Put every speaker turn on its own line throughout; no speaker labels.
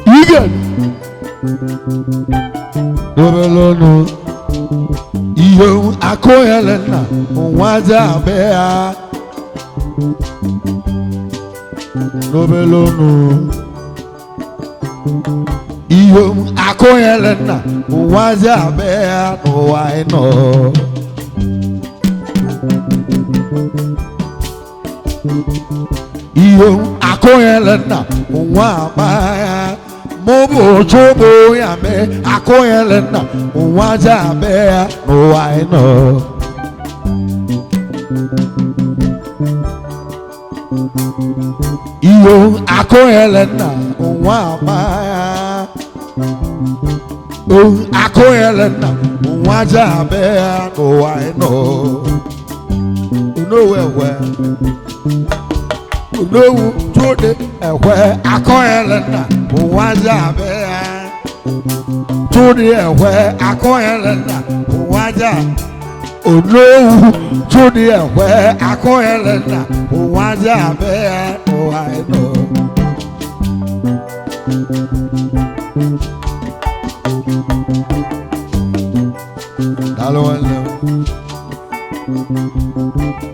Again. Dobelonu. Iyo akoyelena. Mwaja bea. Dobelonu. Iyo akoyelena. Mwaja bea. No I know. Iyo akoyelena. Mwa baya. Mobo chobo ya me akoyelena mwaja bea no I know. Iyo akoyelena mwa baya. Oh akoyelena mwaja bea no I know. You know where no today where akoyelena mwaja bea today where akoyelena mwaja oh no today where akoyelena mwaja bea oh I know.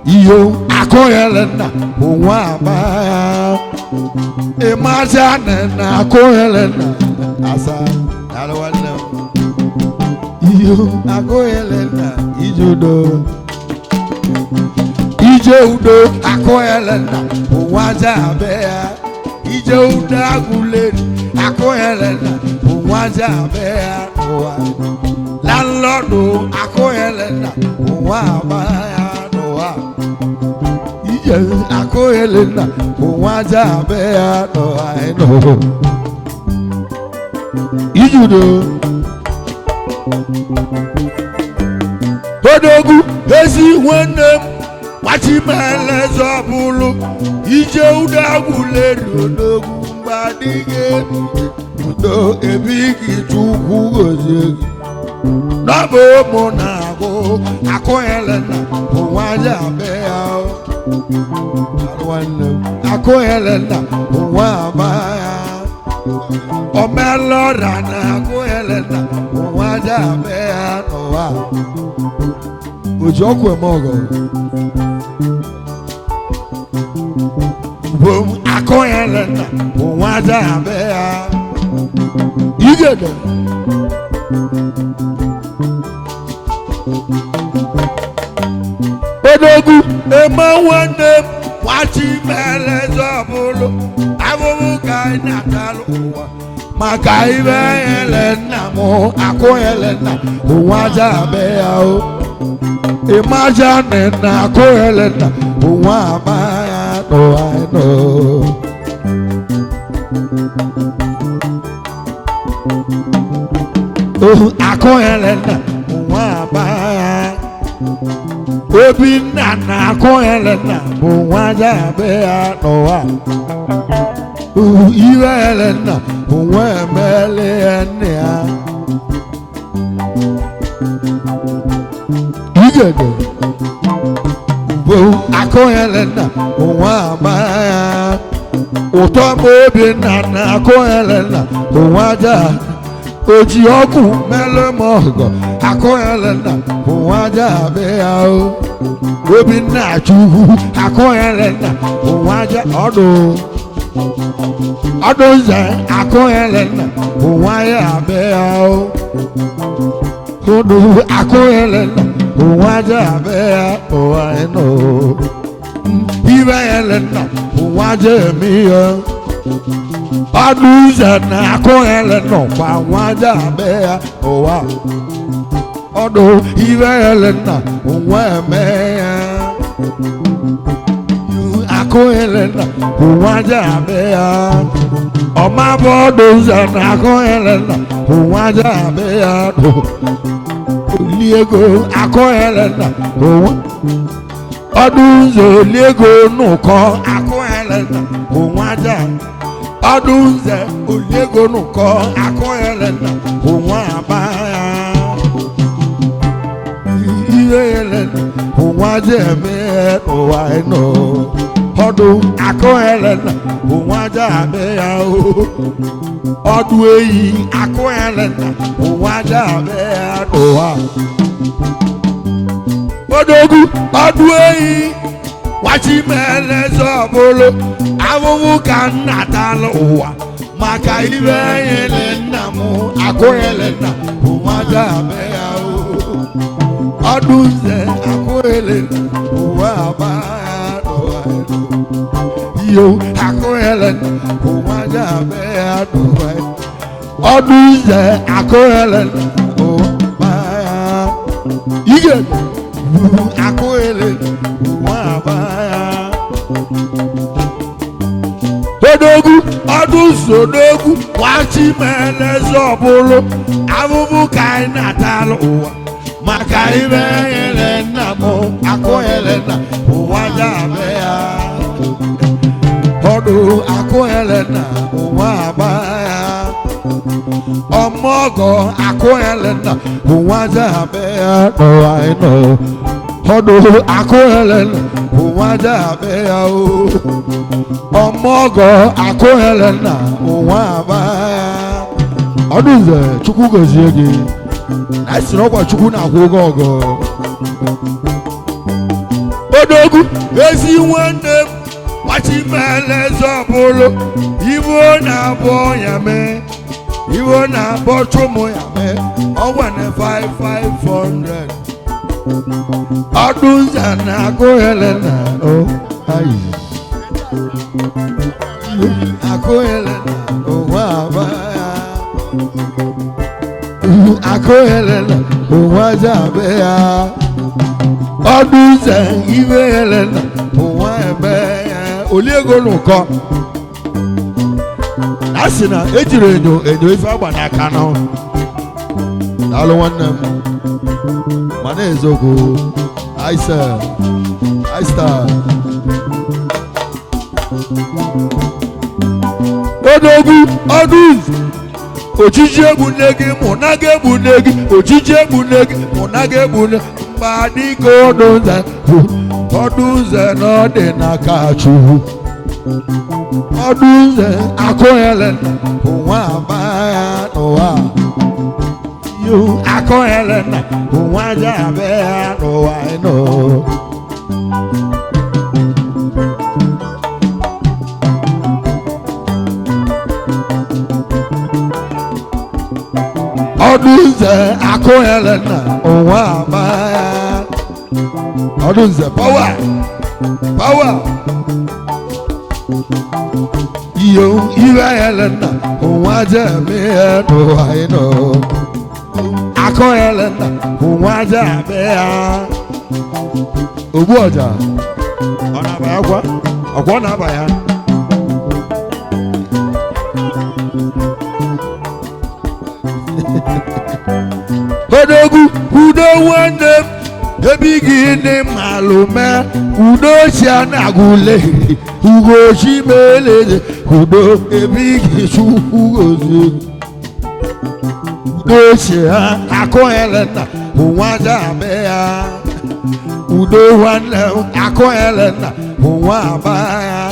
Iyo akoyelena mwa baya imagine na akoyelena asa dalwala. Iyo akoyelena ijudo ijudo akoyelena mwaja bea ijudo agule akoyelena mwaja bea landlord akoyelena mwa baya akoyelena mwaja bea no I know. Ijudo odogu ezi nwanne wachi mele zobulu ije udagule odogu mbadige do ebigi chukwu gozie nabo mo na go akoyelena mwaja bea akoyelena mwa baya omelora na akoyelena mwaja bea no wa ojoku emogo bom akoyelena mwaja bea igede odogu ema nwanne wachi mele zobulu abubu kai natalu wa maka ibe yelena mo akoyelena mwaja bea o imagine na akoyelena mwa baya no I know. Oh akoyelena mwa baya obi nana akoyelena mwaja bea no wa iwelena mwa mele enia igede bo akoyelena mwa baya utomo obi nana akoyelena mwaja oji oku mele mogo akoyelena mwaja bea o obi na chuhu akoyelena mwaja odo ze akoyelena mwaja bea o odo akoyelena mwaja bea o I know. Iwelena mwaja miya aduza na akoyelena mwaja bea o wa odo iwelena mwemeya akoyelena mwaja bea omabodo na akoyelena mwaja bea do liego akoyelena Ọdụnze oliego n'ụkọ akụ Helena onwaja. Ọdụnze oliego n'ụkọ akụ Helena onwa abaya. Ihe Helena onwaja eme ụwa ịnọ. Ọdụ akụ Helena onwaja abịa o. Ọdụ eyi akụ Helena onwaja abịa n'ụwa. Odogu ọdụ eyi wachimele zọbụlụ ahụhụ ka nna tala ụwa maka ibe nyere nna m akụ Helena onwaja abịa o. Ọdụnze akụ Helena ụwa abaya n'ụwa. Yo akụ Helena onwaja abịa n'ụwa. Ọdụnze akụ Helena ụbaya. Ige akụ Helena ụwa abaya. Odogwu ọdụnze odogwu wachimele zọbụlụ ahụhụ ka anyị na-atalụ ụwa maka ibe nyere nna m akụ Helena ụwaja abịa. Ọdụ akụ Helena ụwa abaya. Ọmọgọ akụ Helena ụwaja abịa n'ụwa ịnọ. Ọdụ akụ Helena ụwaja abịa o. Ọmọgọ akụ Helena ụwa abaya. Ọdụnze Chukwu gọzie gị. Na isi n'ọkwa Chukwu na-akwụ ụgwọ ọgọ. Odogwu ezi nwanne m wachimele zọbụlụ ibo na-abọ ya mee. Ibo na-abọ chụmụ ya mee. Ọgwa na 500. Ọdụnze na-akụ Helena o. Ayi. Akụ Helena ụwa abaya. Akụ Helena onwaja abịa. Ọdụnze ibe Helena ụwa ebe ya. Oliego n'ụkọ a sị na ejiri enyo ife agba n'aka na daalụ nwanne m mana eziokwu aisa Odogwu Ọdụnze ojiji egbu nne gị mụ na gị egbu nne gị. Ojiji egbu nne gị mụ na gị egbu nne mgbe adịghị Ọdụnze na ọ dị n'aka Chukwu. Ọdụnze akụ Helena ụwa abaya n'ụwa. Yo akụ Helena onwaja abịa n'ụwa ịnọ. Ọdụnze akụ Helena ụwa abaya. Ọdụnze power. Yo ibe Helena onwaja eme n'ụwa ịnọ. Akụ Helena onwaja abịa. Ogbu ọja ọ na-abaya ọkwa ọ na-abaya. Odogwu udo nwanne m ebighị ndị mmalụ mee. Udo chi a na-agụle ugochi meleze. Udo ebighị Chukwu gozie. Udo chi ha akụ Helena onwaja abịa. Udo nwanne m akụ Helena ụwa abaya.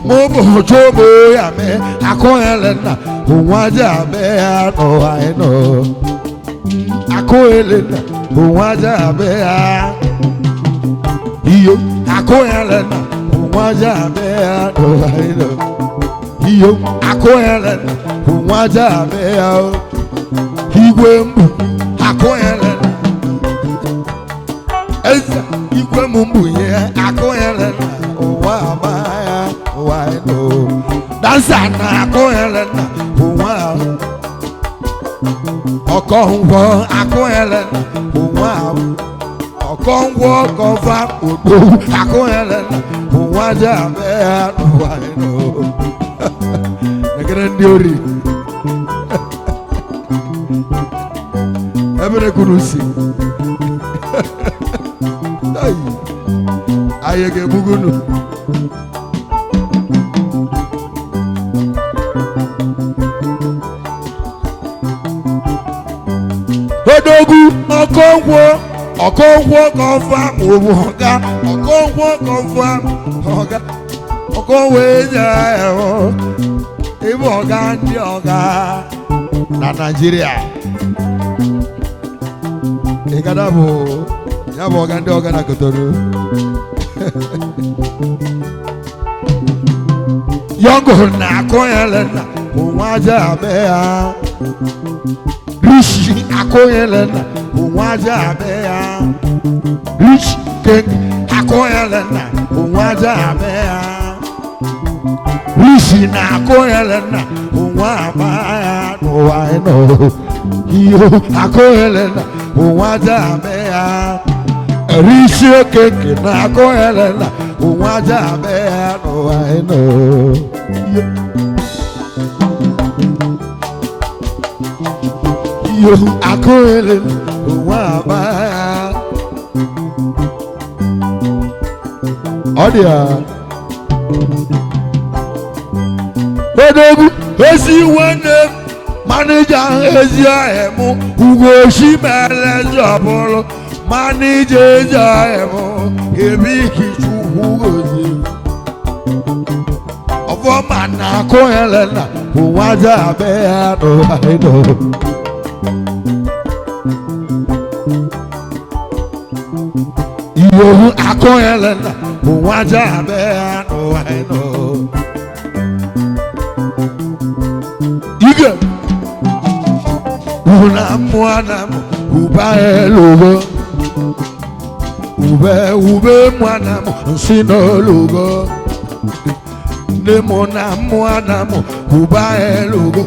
M'ụbọchị ogbo ya mee akụ Helena onwaja abịa n'ụwa ịnọ. Akụ Helena onwaja abịa. Iyo akụ Helena onwaja abịa n'ụwa ịnọ. Iyo akụ Helena onwaja abịa. Igwe mbụ akụ Helena. Eze igwe mbụ ya akụ Helena ụwa abaya ụwa ịnọ. Dansa na akụ Helena ụwa. Ọkọngwọ akụ Helena ụwa. Ọkọngwọ kọva odo akụ Helena onwaja abịa n'ụwa ịnọ. Negere ndị ori ebere kwuru si ayege bugunu odogu ọkọnkwo confirm obuga ọkọnkwo confirm ọga ọkọnwo eja eho ibu ọga ndị ọga na Nigeria ịgada bụ ya bụ ọga ndị ọga na Kotonu yọngụ na akọnyere na onwe aja abe ya rishi akọnyere na onwe aja abe ya rishi king akọnyere na onwe aja abe ya rishi na akọnyere na onwe aba ya n'ụwa ịnọ iyo akọnyere na onwe aja abe ya rishi king na akọnyere na onwe aja abe ya n'ụwa ịnọ yo akọnyere na onwe aba ya ọ dị ya odogwu ezi nwanne m manija ezi ahịa m ugochi mere ezi ọbụrụ manija ezi ahịa m ebe ikichukwu gozi ọfọma na akọnyere na onwe aja abe ya n'ụwa ịnọ iyo akọnyere na onwe aja abe ya n'ụwa ịnọ ige una mmụọ na m ụba elugo ube mmụọ na m nsi n'olugo nne m na mmụọ na m ụba elugo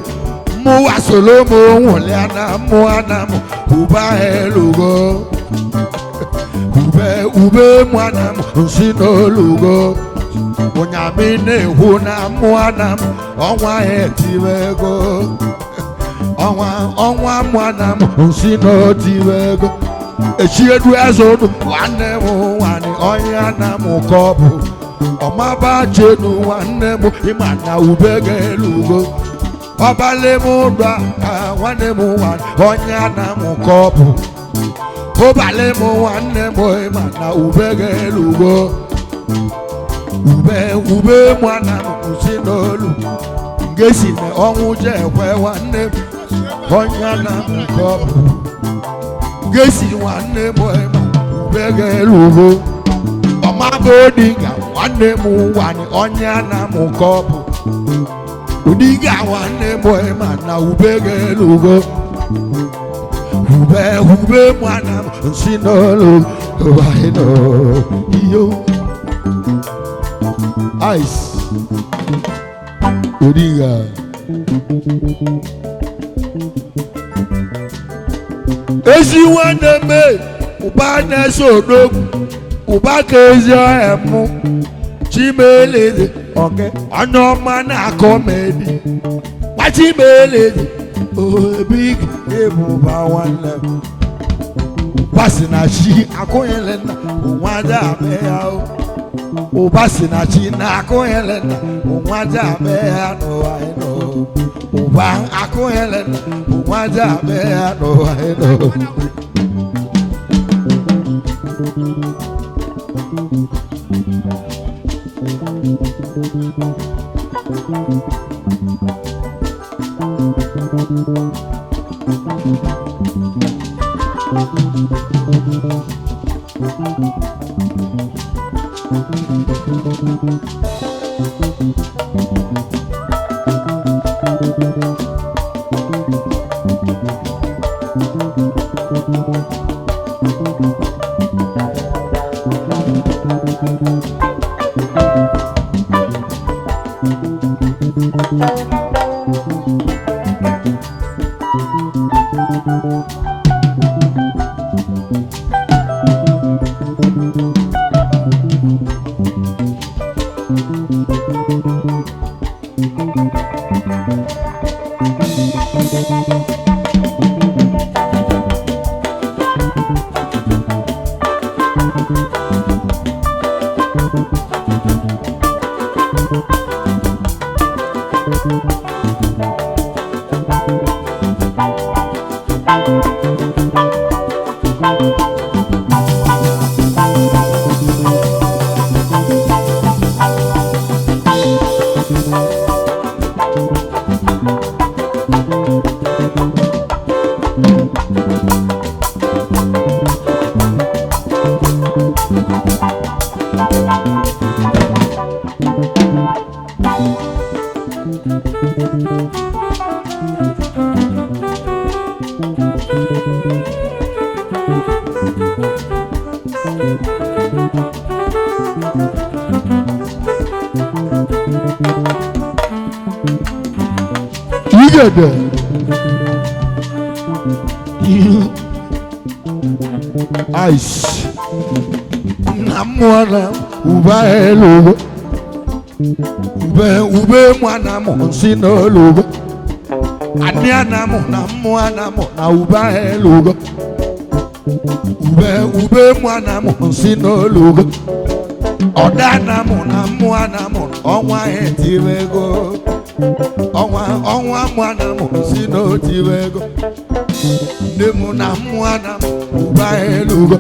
mmụọ solomo nwụlịa na mmụọ na m ụba elugo ube mmụọ na m nsi n'olugo onyame na-ekwu na mmụọ na m ọnwa etiwe ego ọnwa mmụọ na m nsi n'otiwe ego echiedu ezodu nwanne m nwanyị ọnya na m ka ọ bụ ọmaba chenu nwanne m ịma na ube ga-elugo ọbalị m ụdọ ka nwanne m nwanyị ọnya na m ka ọ bụ ụbalị m nwanne m ịma na ube ga-elugo ube mwana m si n'olu ngesi na ọnwụ je ekwe nwanne m ọnya na m ka ọ bụ ngesi nwanne m ịma ube ga-elugo ọmaba odiga nwanne m nwanyị ọnya na m ka ọ bụ odiga nwanne m ịma na ube ga-elugo ube mwana m si n'olu iyo ice odiga ezi nwanne m ụba na-eso odogwu ụba ka ezi ọhịa mụ chimeleze oke onye ọma na-akọ medi gba chimeleze obi ebu ụba nwanne m ụba si na chi akụnyere na onwe aja abe ya ụba si na chi na akụnyere na onwe aja abe ya n'ụwa ịnọ ụba akụnyere na onwe aja abe ya n'ụwa ịnọ Ice Namwana Uba Lugo Ube Mwana Monsino Lugo Aniana Mona Mona Uba Lugo Ube Mwana Monsino Lugo Odana Mona Mwana Mona Onwa Etivego Onwa Mwana Monsino Tivego Nemuna Mwana Uba Lugo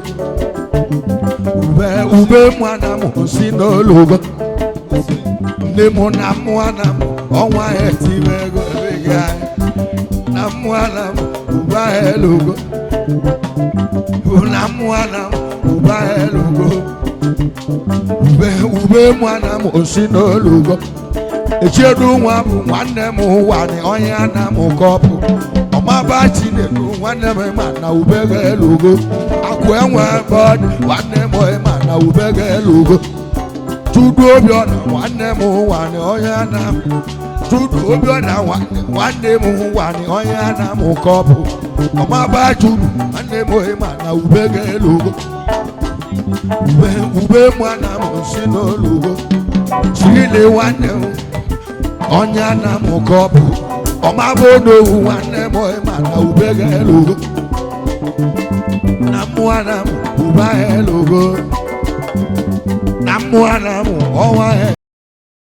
Ube Mwana Monsino Lugo Nemuna Mwana Onwa Etivego Na Mwana Uba Lugo Na Mwana Uba Lugo Ube Mwana Monsino Lugo Echedu nwa bụ nwanne m ụwa ni onye na m kọpụ ọmaba Chinedu nwanne m ma na ube ga-elugo akụ enwe bọdụ nwanne m ma na ube ga-elugo Tudu Obiọna nwanne m ụwa ni onye na m Tudu Obiọna nwanne m ụwa ni onye na m kọpụ ọmaba Tudu nwanne m ma na ube ga-elugo ube mwana m si n'olugo Chile nwanne m onye na m kọpụ ọmabodowu nwanne m ma na ube ga-elugo na mwana m ube ga-elugo na mwana m ọnwa